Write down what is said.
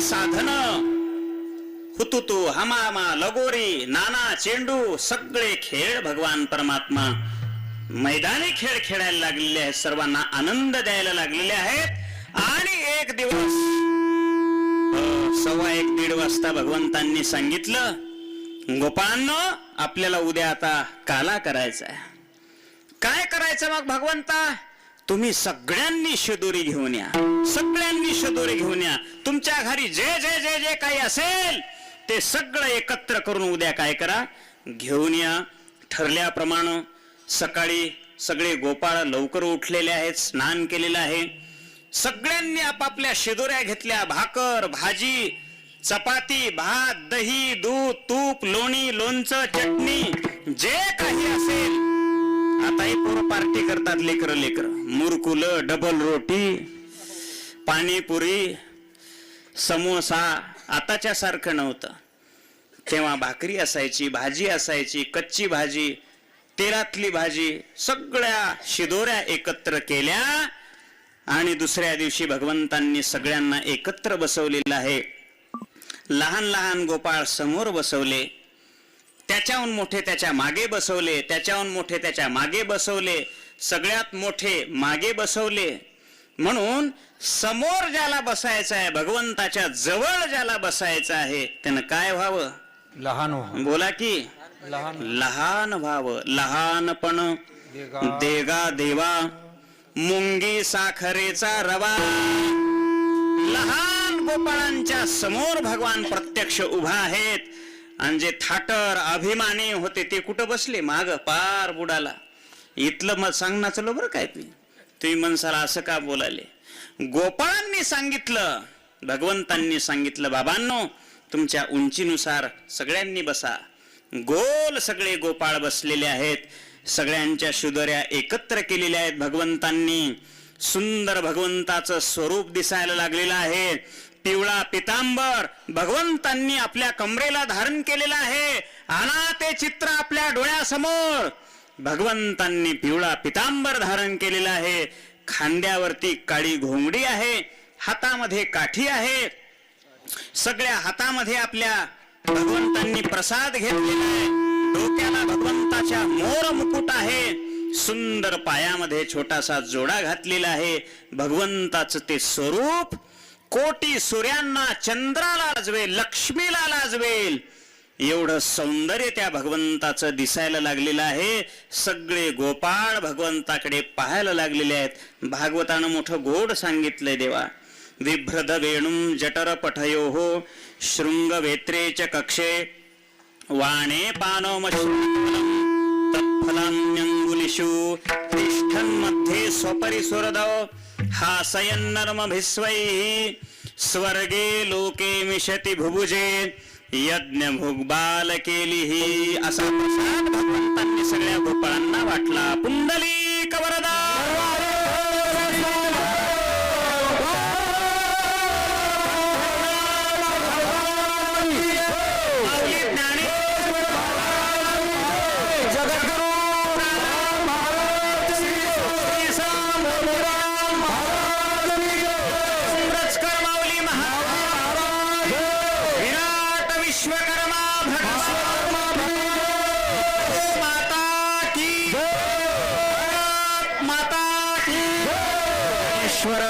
साधन, हुतुतू हमामा लगोरी नाना चेंडू सगळे खेळ भगवान परमात्मा मैदानी खेळ खेळायला लागलेले आहेत, सर्वांना आनंद द्यायला लागलेले आहेत. आणि एक दिवस 1:15 वाजता भगवंतांनी सांगितलं, गोपाळांनो आपल्याला उद्या आता काला करायचा आहे. काय करायचं मग भगवंता? तुम्ही सगळ्यांनी शिदोरी घेऊन या, सगळ्यांनी शिदोरी घेऊन या. तुमच्या घरी जे जे जे जे काही असेल ते सगळं एकत्र करून उद्या काय करा, घेऊन या. ठरल्याप्रमाणे सकाळी सगळे गोपाळ लवकर उठलेले आहेत, स्नान केलेलं आहे. सगळ्यांनी आपापल्या शिदोऱ्या घेतल्या. भाकर, भाजी, चपाती, भात, दही, दूध, तूप, लोणी, लोणचं, चटणी जे काही असेल. आताही पोरं पार्टी करतात, लेकर मुरकुलं, डबल रोटी, पाणीपुरी, समोसा. आताच्या सारखं नव्हतं. तेव्हा भाकरी असायची, भाजी असायची, कच्ची भाजी, तेलातली भाजी. सगळ्या शिदोऱ्या एकत्र केल्या आणि दुसऱ्या दिवशी भगवंतांनी सगळ्यांना एकत्र बसवलेलं आहे. लहान लहान गोपाळ समोर बसवले, त्याच्याहून मोठे त्याच्या मागे बसवले, त्याच्याहून मोठे त्याच्या मागे बसवले, सगळ्यात मोठे मागे बसवले. म्हणून समोर ज्याला बसायचं आहे, भगवंताच्या जवळ ज्याला बसायचं आहे, त्यानं काय व्हावं? लहान व्हावं. बोला की लहान व्हावं. लहानपण देगा देवा, मुंगी साखरेचा रवा. लहान गोपाळांच्या समोर भगवान प्रत्यक्ष उभा आहेत. आणि जे थाटर अभिमानी होते ते कुठं बसले? माग पार बुडाला. इथलं मग सांगणं चलो बरं काय तुम्ही मनसाला असं का बोलाले? गोपाळांनी सांगितलं, भगवंतांनी सांगितलं, बाबांनो तुमच्या उंचीनुसार सगळ्यांनी बसा. गोल सगळे गोपाळ बसलेले आहेत. सगळ्यांच्या शिदोऱ्या एकत्र केलेल्या आहेत भगवंतांनी. सुंदर भगवंताचं स्वरूप दिसायला लागलेलं आहे. पिवळा पितांबर भगवंतांनी आपल्या कमरेला धारण केलेला आहे. आणा ते चित्र आपल्या डोळ्यासमोर. भगवंतांनी पिवळा पितांबर धारण केलेला आहे. खांद्यावरती काळी घोंगडी आहे, हातामध्ये काठी आहे. सगळ्या हातामध्ये आपल्या भगवंतांनी प्रसाद घेतलेला आहे. डोक्याला भगवंताच्या मोर मुकुट आहे. सुंदर पायामध्ये छोटासा जोडा घातलेला आहे. भगवंताचं ते स्वरूप कोटी सूर्यांना, चंद्राला लाजवेल, लक्ष्मीला लाजवेल एवढं सौंदर्य त्या भगवंताचं दिसायला लागलेलं आहे. सगळे गोपाळ भगवंताकडे पाहायला लागलेले आहेत. भागवतानं मोठं गोड सांगितलंय देवा. विभ्रद वेणुं जटर पठयोः शृंगवेत्रे च कक्षे वाणे पानोमश्रुफलं तत्फलान्यंगुलिषु तिष्ठन्मध्ये स्वपरिसुरदौ हासयन्नर्मभिस्वैः स्वर्गे लोके मिशति भुभुजे यज्ञ भुग्बाल केलीही. असा प्रसाद भगवंतांनी सगळ्या गोपाळांना वाटला. पुंडलिक वरदा माता की ईश्वर